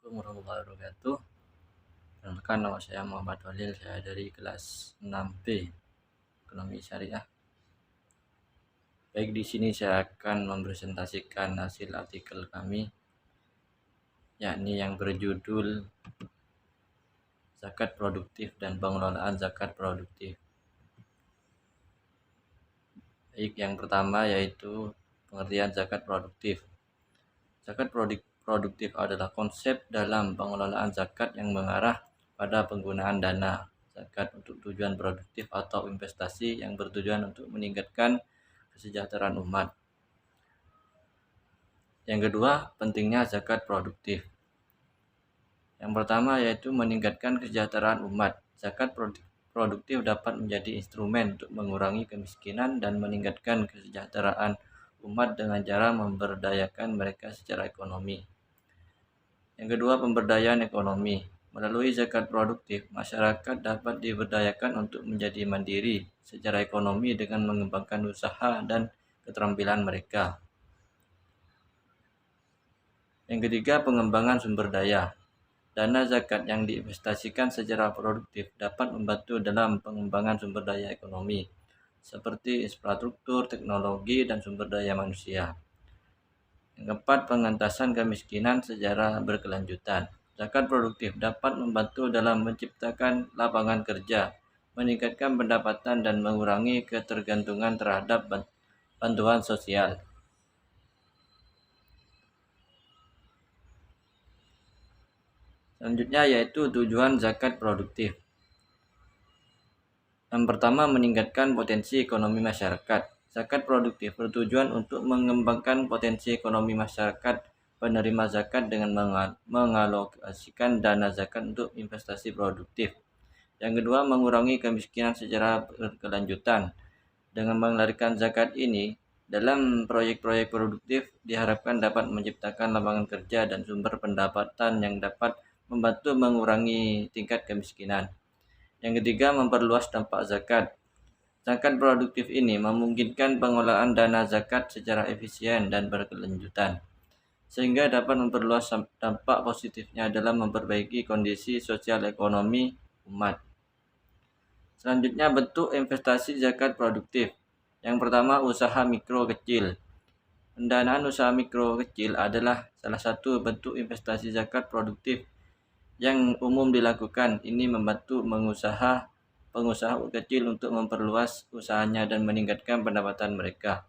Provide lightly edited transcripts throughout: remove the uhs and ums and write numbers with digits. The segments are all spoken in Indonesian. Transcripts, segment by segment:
Assalamualaikum warahmatullahi wabarakatuh. Perkenalkan, nama saya Muhammad Walil, saya dari kelas 6B Ekonomi Syariah. Baik, di sini saya akan mempresentasikan hasil artikel kami, yakni yang berjudul Zakat Produktif dan Pengelolaan Zakat Produktif. Baik, yang pertama yaitu pengertian zakat produktif. Zakat produktif adalah konsep dalam pengelolaan zakat yang mengarah pada penggunaan dana zakat untuk tujuan produktif atau investasi yang bertujuan untuk meningkatkan kesejahteraan umat. Yang kedua, pentingnya zakat produktif. Yang pertama yaitu meningkatkan kesejahteraan umat. Zakat produktif dapat menjadi instrumen untuk mengurangi kemiskinan dan meningkatkan kesejahteraan umat dengan cara memberdayakan mereka secara ekonomi. Yang kedua, pemberdayaan ekonomi. Melalui zakat produktif, masyarakat dapat diberdayakan untuk menjadi mandiri secara ekonomi dengan mengembangkan usaha dan keterampilan mereka. Yang ketiga, pengembangan sumber daya. Dana zakat yang diinvestasikan secara produktif dapat membantu dalam pengembangan sumber daya ekonomi, seperti infrastruktur, teknologi, dan sumber daya manusia. Yang keempat, pengentasan kemiskinan secara berkelanjutan. Zakat produktif dapat membantu dalam menciptakan lapangan kerja, meningkatkan pendapatan, dan mengurangi ketergantungan terhadap bantuan sosial. Selanjutnya yaitu tujuan zakat produktif. Yang pertama, meningkatkan potensi ekonomi masyarakat. Zakat produktif bertujuan untuk mengembangkan potensi ekonomi masyarakat penerima zakat dengan mengalokasikan dana zakat untuk investasi produktif. Yang kedua, mengurangi kemiskinan secara berkelanjutan. Dengan mengelarikan zakat ini dalam proyek-proyek produktif diharapkan dapat menciptakan lapangan kerja dan sumber pendapatan yang dapat membantu mengurangi tingkat kemiskinan. Yang ketiga, memperluas dampak zakat. Zakat produktif ini memungkinkan pengelolaan dana zakat secara efisien dan berkelanjutan, sehingga dapat memperluas dampak positifnya dalam memperbaiki kondisi sosial ekonomi umat. Selanjutnya, bentuk investasi zakat produktif. Yang pertama, usaha mikro kecil. Pendanaan usaha mikro kecil adalah salah satu bentuk investasi zakat produktif yang umum dilakukan. Ini membantu pengusaha kecil untuk memperluas usahanya dan meningkatkan pendapatan mereka.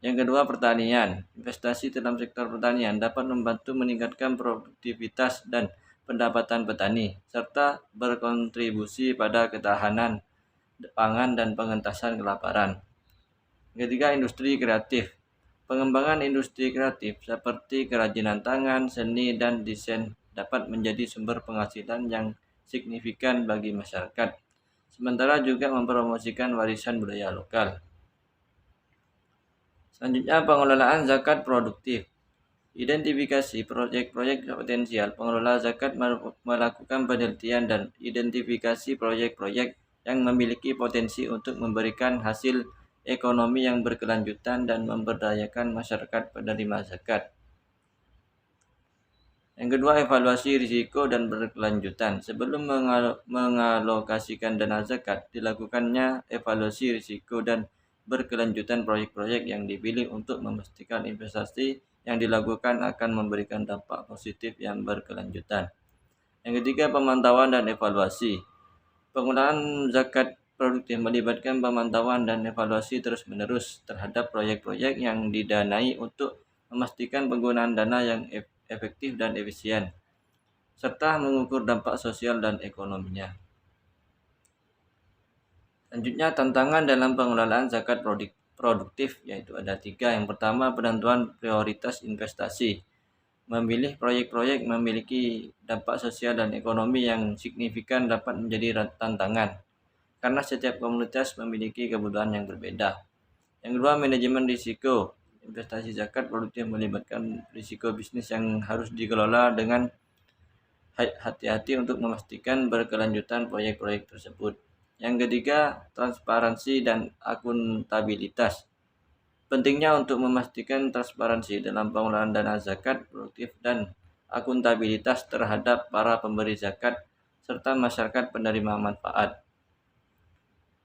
Yang kedua, pertanian. Investasi dalam sektor pertanian dapat membantu meningkatkan produktivitas dan pendapatan petani, serta berkontribusi pada ketahanan pangan dan pengentasan kelaparan. Yang ketiga, industri kreatif. Pengembangan industri kreatif seperti kerajinan tangan, seni, dan desain dapat menjadi sumber penghasilan yang signifikan bagi masyarakat, sementara juga mempromosikan warisan budaya lokal. Selanjutnya, pengelolaan zakat produktif. Identifikasi proyek-proyek potensial. Pengelola zakat melakukan penelitian dan identifikasi proyek-proyek yang memiliki potensi untuk memberikan hasil ekonomi yang berkelanjutan dan memberdayakan masyarakat penerima zakat. Yang kedua, evaluasi risiko dan berkelanjutan. Sebelum mengalokasikan dana zakat, dilakukannya evaluasi risiko dan berkelanjutan proyek-proyek yang dipilih untuk memastikan investasi yang dilakukan akan memberikan dampak positif yang berkelanjutan. Yang ketiga, pemantauan dan evaluasi. Penggunaan zakat produktif melibatkan pemantauan dan evaluasi terus-menerus terhadap proyek-proyek yang didanai untuk memastikan penggunaan dana yang efektif dan efisien, serta mengukur dampak sosial dan ekonominya. Selanjutnya, tantangan dalam pengelolaan zakat produktif yaitu ada 3. Yang pertama, penentuan prioritas investasi. Memilih proyek-proyek memiliki dampak sosial dan ekonomi yang signifikan dapat menjadi tantangan, karena setiap komunitas memiliki kebutuhan yang berbeda. Yang kedua, manajemen risiko. Investasi zakat produktif melibatkan risiko bisnis yang harus dikelola dengan hati-hati untuk memastikan berkelanjutan proyek-proyek tersebut. Yang ketiga, transparansi dan akuntabilitas. Pentingnya untuk memastikan transparansi dalam pengelolaan dana zakat produktif dan akuntabilitas terhadap para pemberi zakat serta masyarakat penerima manfaat.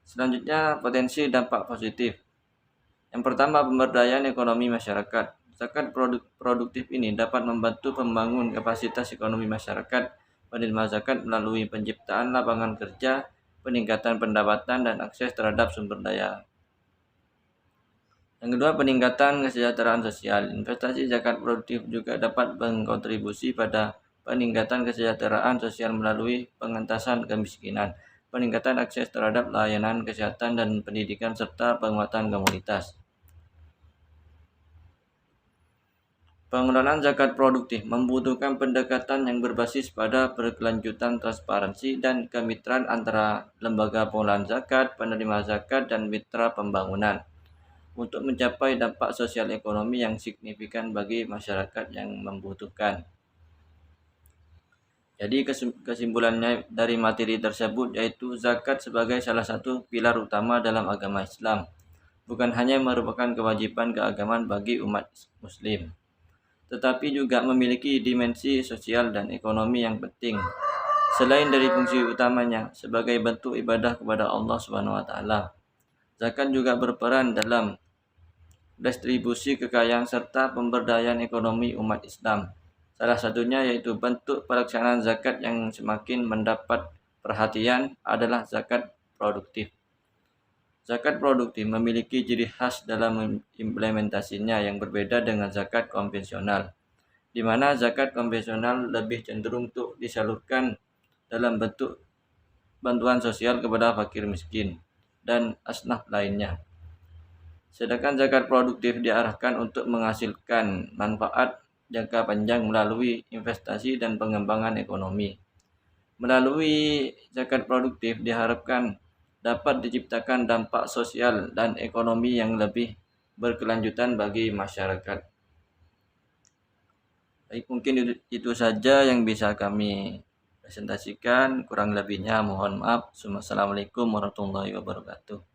Selanjutnya, potensi dampak positif. Yang pertama, pemberdayaan ekonomi masyarakat. Zakat produktif ini dapat membantu membangun kapasitas ekonomi masyarakat penerima zakat melalui penciptaan lapangan kerja, peningkatan pendapatan, dan akses terhadap sumber daya. Yang kedua, peningkatan kesejahteraan sosial. Investasi zakat produktif juga dapat berkontribusi pada peningkatan kesejahteraan sosial melalui pengentasan kemiskinan, peningkatan akses terhadap layanan kesehatan dan pendidikan, serta penguatan komunitas. Pengelolaan zakat produktif membutuhkan pendekatan yang berbasis pada berkelanjutan, transparansi, dan kemitraan antara lembaga pengelolaan zakat, penerima zakat, dan mitra pembangunan untuk mencapai dampak sosial ekonomi yang signifikan bagi masyarakat yang membutuhkan. Jadi kesimpulannya dari materi tersebut yaitu zakat sebagai salah satu pilar utama dalam agama Islam, bukan hanya merupakan kewajiban keagamaan bagi umat muslim, tetapi juga memiliki dimensi sosial dan ekonomi yang penting. Selain dari fungsi utamanya sebagai bentuk ibadah kepada Allah Subhanahu wa taala, zakat juga berperan dalam distribusi kekayaan serta pemberdayaan ekonomi umat Islam. Salah satunya yaitu bentuk pelaksanaan zakat yang semakin mendapat perhatian adalah zakat produktif. Zakat produktif memiliki ciri khas dalam implementasinya yang berbeda dengan zakat konvensional, di mana zakat konvensional lebih cenderung untuk disalurkan dalam bentuk bantuan sosial kepada fakir miskin dan asnaf lainnya. Sedangkan zakat produktif diarahkan untuk menghasilkan manfaat jangka panjang melalui investasi dan pengembangan ekonomi. Melalui zakat produktif diharapkan dapat diciptakan dampak sosial dan ekonomi yang lebih berkelanjutan bagi masyarakat. Baik, mungkin itu saja yang bisa kami presentasikan. Kurang lebihnya mohon maaf. Assalamualaikum warahmatullahi wabarakatuh.